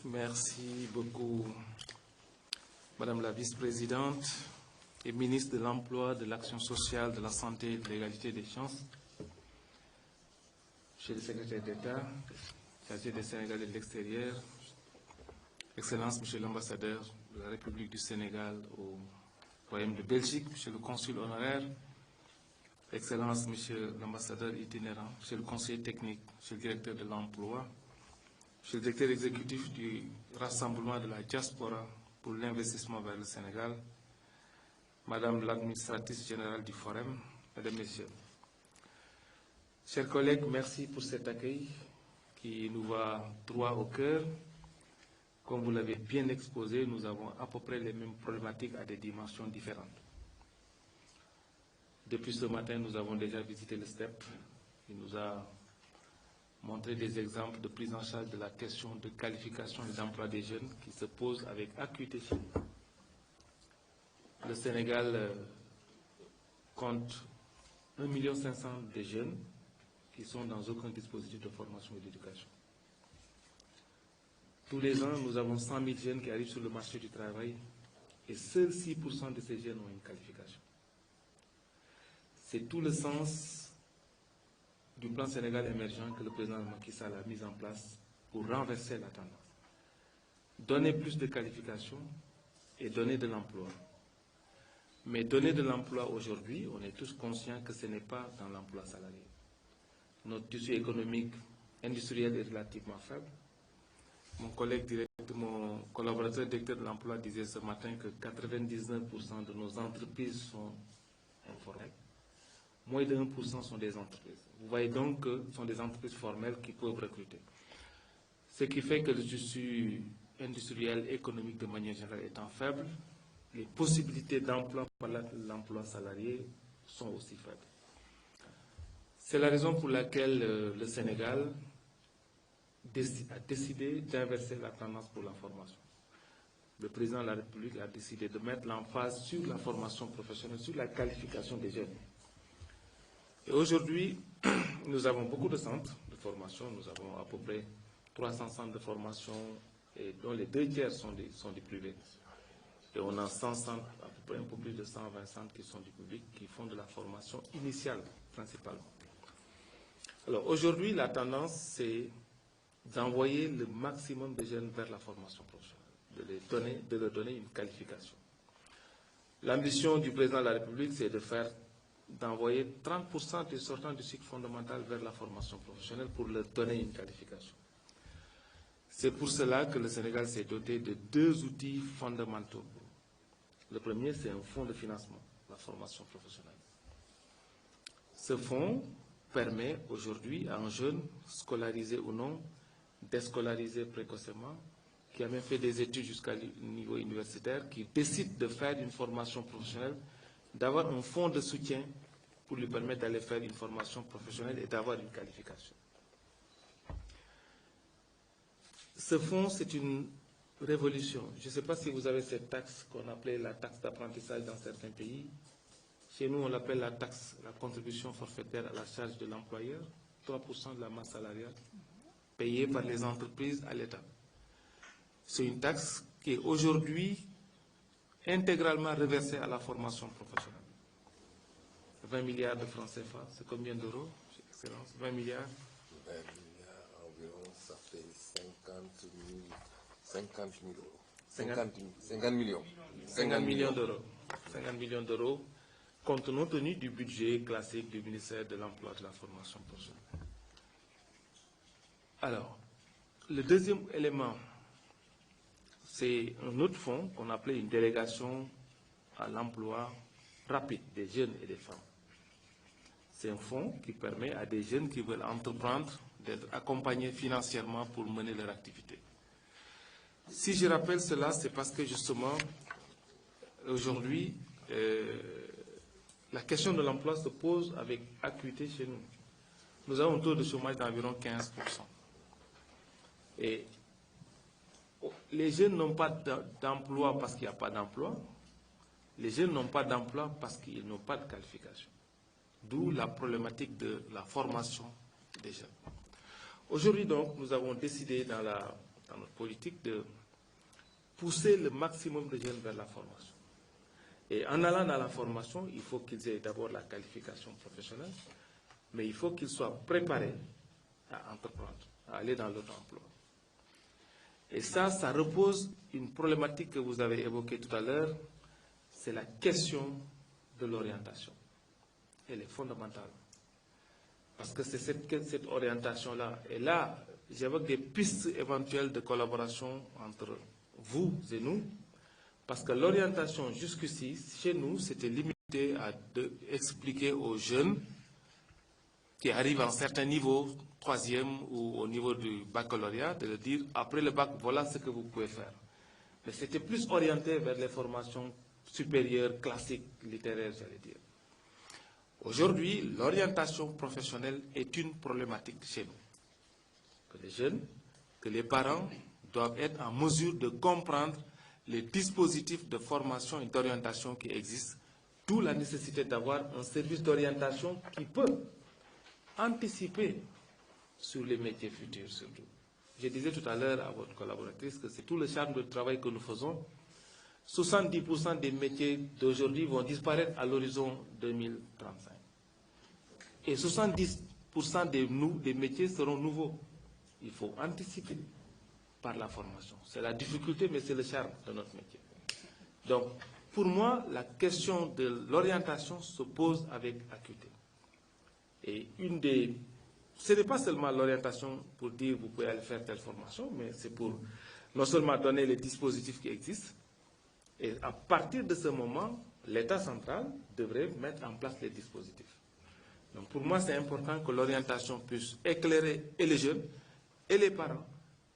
Merci beaucoup, Madame la Vice-présidente et ministre de l'Emploi, de l'Action sociale, de la Santé et de l'Égalité des chances. Monsieur le secrétaire d'État, chargé des Sénégalais de l'extérieur, Excellence, Monsieur l'ambassadeur de la République du Sénégal au Royaume de Belgique, Monsieur le consul honoraire, Excellence, Monsieur l'ambassadeur itinérant, Monsieur le conseiller technique, Monsieur le directeur de l'emploi, Monsieur le directeur exécutif du Rassemblement de la diaspora pour l'investissement vers le Sénégal, Madame l'administratrice générale du Forum, Mesdames, Messieurs. Chers collègues, merci pour cet accueil qui nous va droit au cœur. Comme vous l'avez bien exposé, nous avons à peu près les mêmes problématiques à des dimensions différentes. Depuis ce matin, nous avons déjà visité le STEP, qui nous a montré des exemples de prise en charge de la question de qualification et d'emploi des jeunes qui se pose avec acuité chez nous. Le Sénégal compte 1,5 million de jeunes qui sont dans aucun dispositif de formation et d'éducation. Tous les ans, nous avons 100 000 jeunes qui arrivent sur le marché du travail et seuls 6% de ces jeunes ont une qualification. C'est tout le sens du plan Sénégal émergent que le président Macky Sall a mis en place pour renverser la tendance. Donner plus de qualifications et donner de l'emploi. Mais donner de l'emploi aujourd'hui, on est tous conscients que ce n'est pas dans l'emploi salarié. Notre tissu économique industriel est relativement faible. Mon collaborateur directeur de l'emploi disait ce matin que 99% de nos entreprises sont informelles. Moins de 1% sont des entreprises. Vous voyez donc que ce sont des entreprises formelles qui peuvent recruter. Ce qui fait que le tissu industriel, économique de manière générale étant faible, les possibilités d'emploi par l'emploi salarié sont aussi faibles. C'est la raison pour laquelle le Sénégal a décidé d'inverser la tendance pour la formation. Le président de la République a décidé de mettre l'emphase sur la formation professionnelle, sur la qualification des jeunes. Et aujourd'hui, nous avons beaucoup de centres de formation. Nous avons à peu près 300 centres de formation, et dont les 2 tiers sont du privé. Et on a 100 centres, à peu près un peu plus de 120 centres qui sont du public, qui font de la formation initiale principalement. Alors aujourd'hui, la tendance, c'est d'envoyer le maximum de jeunes vers la formation professionnelle, de leur donner une qualification. L'ambition du président de la République, c'est d'envoyer 30% des sortants du cycle fondamental vers la formation professionnelle pour leur donner une qualification. C'est pour cela que le Sénégal s'est doté de 2 outils fondamentaux. Le premier, c'est un fonds de financement de la formation professionnelle. Ce fonds permet aujourd'hui à un jeune, scolarisé ou non, déscolarisé précocement, qui a même fait des études jusqu'à niveau universitaire, qui décide de faire une formation professionnelle, d'avoir un fonds de soutien pour lui permettre d'aller faire une formation professionnelle et d'avoir une qualification. Ce fonds, c'est une révolution. Je ne sais pas si vous avez cette taxe qu'on appelait la taxe d'apprentissage dans certains pays. Chez nous, on l'appelle la contribution forfaitaire à la charge de l'employeur, 3% de la masse salariale, payée par les entreprises à l'État. C'est une taxe qui est aujourd'hui intégralement reversée à la formation professionnelle. 20 milliards de francs CFA, c'est combien d'euros, Excellence? 20 milliards 20 milliards environ, ça fait 50 millions. 50 millions d'euros. 50 millions d'euros, compte tenu du budget classique du ministère de l'Emploi et de la Formation professionnelle. Alors, le deuxième élément, c'est un autre fonds qu'on appelait une délégation à l'emploi rapide des jeunes et des femmes. C'est un fonds qui permet à des jeunes qui veulent entreprendre d'être accompagnés financièrement pour mener leur activité. Si je rappelle cela, c'est parce que justement, aujourd'hui, la question de l'emploi se pose avec acuité chez nous. Nous avons un taux de chômage d'environ 15%. Et les jeunes n'ont pas d'emploi parce qu'il n'y a pas d'emploi. Les jeunes n'ont pas d'emploi parce qu'ils n'ont pas de qualification. D'où la problématique de la formation des jeunes. Aujourd'hui donc, nous avons décidé dans la dans notre politique de pousser le maximum de jeunes vers la formation. Et en allant dans la formation, il faut qu'ils aient d'abord la qualification professionnelle, mais il faut qu'ils soient préparés à entreprendre, à aller dans l'autre emploi. Et ça repose une problématique que vous avez évoquée tout à l'heure, c'est la question de l'orientation. Elle est fondamentale. Parce que c'est cette orientation-là. Et là, j'évoque des pistes éventuelles de collaboration entre vous et nous, parce que l'orientation jusqu'ici, chez nous, c'était limité à expliquer aux jeunes qui arrivent à un certain niveau, troisième ou au niveau du baccalauréat, de leur dire, après le bac, voilà ce que vous pouvez faire. Mais c'était plus orienté vers les formations supérieures, classiques, littéraires, j'allais dire. Aujourd'hui, l'orientation professionnelle est une problématique chez nous. Que les jeunes, que les parents doivent être en mesure de comprendre les dispositifs de formation et d'orientation qui existent, d'où la nécessité d'avoir un service d'orientation qui peut anticiper sur les métiers futurs surtout. Je disais tout à l'heure à votre collaboratrice que c'est tout le charme du travail que nous faisons. 70% des métiers d'aujourd'hui vont disparaître à l'horizon 2035. Et 70% des métiers seront nouveaux. Il faut anticiper par la formation. C'est la difficulté, mais c'est le charme de notre métier. Donc, pour moi, la question de l'orientation se pose avec acuité. Et ce n'est pas seulement l'orientation pour dire vous pouvez aller faire telle formation, mais c'est pour non seulement donner les dispositifs qui existent, et à partir de ce moment, l'État central devrait mettre en place les dispositifs. Donc pour moi, c'est important que l'orientation puisse éclairer et les jeunes et les parents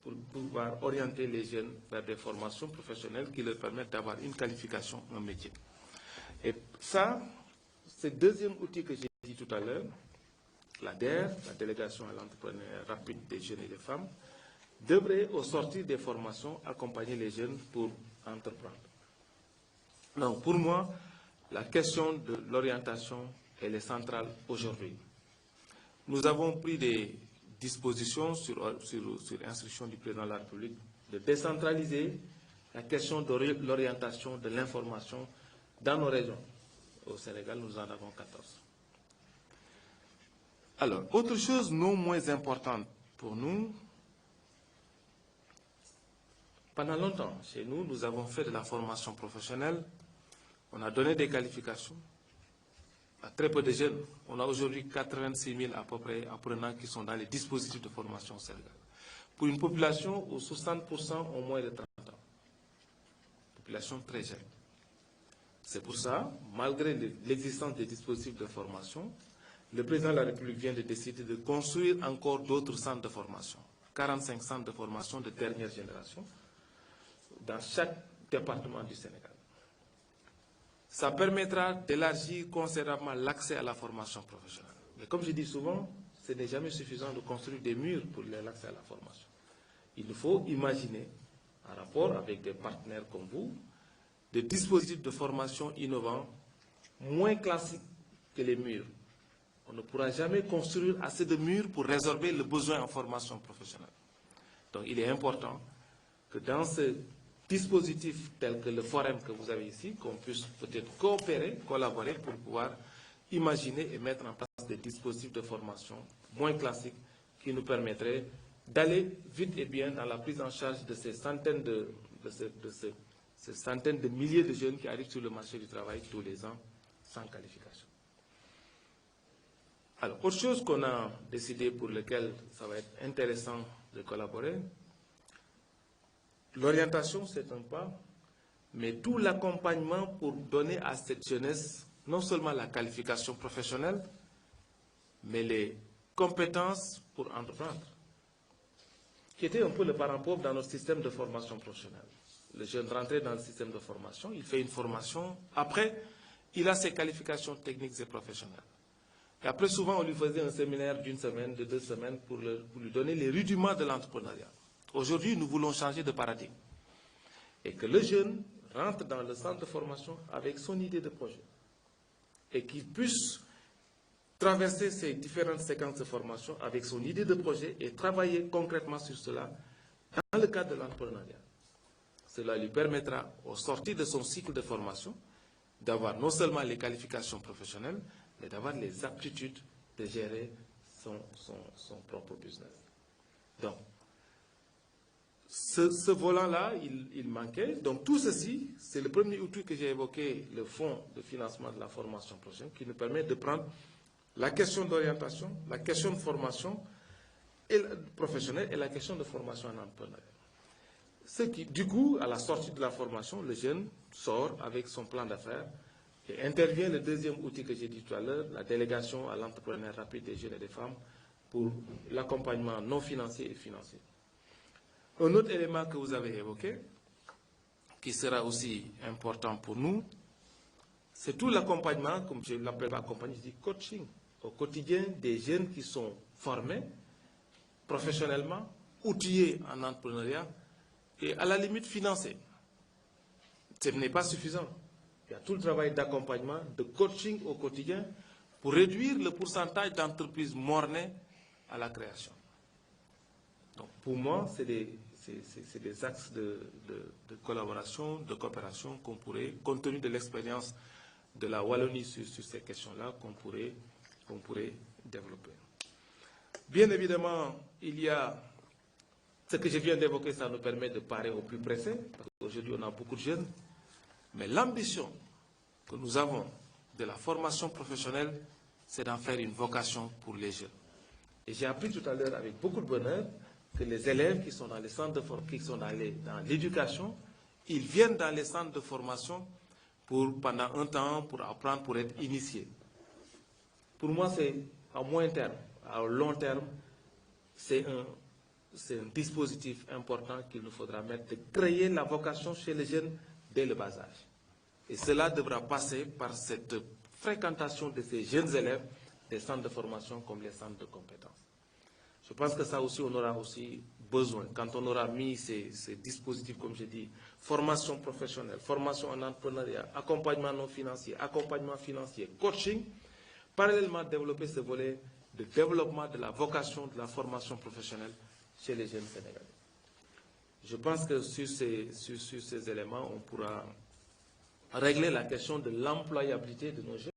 pour pouvoir orienter les jeunes vers des formations professionnelles qui leur permettent d'avoir une qualification, un métier. Et ça, c'est le deuxième outil que j'ai dit tout à l'heure, la DER, la délégation à l'entrepreneuriat rapide des jeunes et des femmes, devrait, au sortir des formations, accompagner les jeunes pour entreprendre. Donc, pour moi, la question de l'orientation, elle est centrale aujourd'hui. Nous avons pris des dispositions sur instruction du président de la République de décentraliser la question de l'orientation, de l'information dans nos régions. Au Sénégal, nous en avons 14. Alors, autre chose non moins importante pour nous, pendant longtemps, chez nous, nous avons fait de la formation professionnelle, on a donné des qualifications à très peu de jeunes. On a aujourd'hui 86 000 à peu près apprenants qui sont dans les dispositifs de formation au Sénégal. Pour une population où 60% ont moins de 30 ans. Population très jeune. C'est pour ça, malgré l'existence des dispositifs de formation, le président de la République vient de décider de construire encore d'autres centres de formation. 45 centres de formation de dernière génération dans chaque département du Sénégal. Ça permettra d'élargir considérablement l'accès à la formation professionnelle. Mais comme je dis souvent, ce n'est jamais suffisant de construire des murs pour l'accès à la formation. Il faut imaginer, en rapport avec des partenaires comme vous, des dispositifs de formation innovants, moins classiques que les murs. On ne pourra jamais construire assez de murs pour résorber le besoin en formation professionnelle. Donc il est important que dans ce dispositif tel que le forum que vous avez ici, qu'on puisse peut-être coopérer, collaborer pour pouvoir imaginer et mettre en place des dispositifs de formation moins classiques qui nous permettraient d'aller vite et bien dans la prise en charge de ces centaines ces centaines de milliers de jeunes qui arrivent sur le marché du travail tous les ans sans qualification. Alors, autre chose qu'on a décidé pour lequel ça va être intéressant de collaborer, l'orientation, c'est un pas, mais tout l'accompagnement pour donner à cette jeunesse non seulement la qualification professionnelle, mais les compétences pour entreprendre, qui était un peu le parent pauvre dans notre système de formation professionnelle. Le jeune rentrait dans le système de formation, il fait une formation, après, il a ses qualifications techniques et professionnelles. Et après, souvent, on lui faisait un séminaire d'une semaine, de 2 semaines, pour lui donner les rudiments de l'entrepreneuriat. Aujourd'hui, nous voulons changer de paradigme. Et que le jeune rentre dans le centre de formation avec son idée de projet. Et qu'il puisse traverser ces différentes séquences de formation avec son idée de projet et travailler concrètement sur cela dans le cadre de l'entrepreneuriat. Cela lui permettra, au sortir de son cycle de formation, d'avoir non seulement les qualifications professionnelles, mais d'avoir les aptitudes de gérer son propre business. Donc, ce volant-là, il manquait. Donc, tout ceci, c'est le premier outil que j'ai évoqué, le fonds de financement de la formation professionnelle, qui nous permet de prendre la question d'orientation, la question de formation professionnelle et la question de formation en entrepreneuriat. Ce qui, du coup, à la sortie de la formation, le jeune sort avec son plan d'affaires et intervient le deuxième outil que j'ai dit tout à l'heure, la délégation à l'entrepreneuriat rapide des jeunes et des femmes pour l'accompagnement non financier et financier. Un autre élément que vous avez évoqué, qui sera aussi important pour nous, c'est tout l'accompagnement, comme je l'appelle accompagnement, je dis coaching, au quotidien des jeunes qui sont formés professionnellement, outillés en entrepreneuriat et à la limite financés. Ce n'est pas suffisant. Il y a tout le travail d'accompagnement, de coaching au quotidien pour réduire le pourcentage d'entreprises mornées à la création. Donc pour moi, c'est des axes de collaboration, de coopération qu'on pourrait, compte tenu de l'expérience de la Wallonie sur ces questions-là, qu'on pourrait développer. Bien évidemment, il y a ce que je viens d'évoquer, ça nous permet de parer au plus pressé, parce qu'aujourd'hui on a beaucoup de jeunes, mais l'ambition que nous avons de la formation professionnelle, c'est d'en faire une vocation pour les jeunes. Et j'ai appris tout à l'heure avec beaucoup de bonheur que les élèves qui sont dans les centres de formation, qui sont dans l'éducation, ils viennent dans les centres de formation pendant un temps, pour apprendre, pour être initiés. Pour moi, c'est à moyen terme. À long terme, c'est un dispositif important qu'il nous faudra mettre, de créer la vocation chez les jeunes dès le bas âge. Et cela devra passer par cette fréquentation de ces jeunes élèves des centres de formation comme les centres de compétences. Je pense que ça aussi, on aura aussi besoin, quand on aura mis ces dispositifs, comme je dis, formation professionnelle, formation en entrepreneuriat, accompagnement non financier, accompagnement financier, coaching, parallèlement développer ce volet de développement de la vocation de la formation professionnelle chez les jeunes Sénégalais. Je pense que sur ces éléments, on pourra régler la question de l'employabilité de nos jeunes.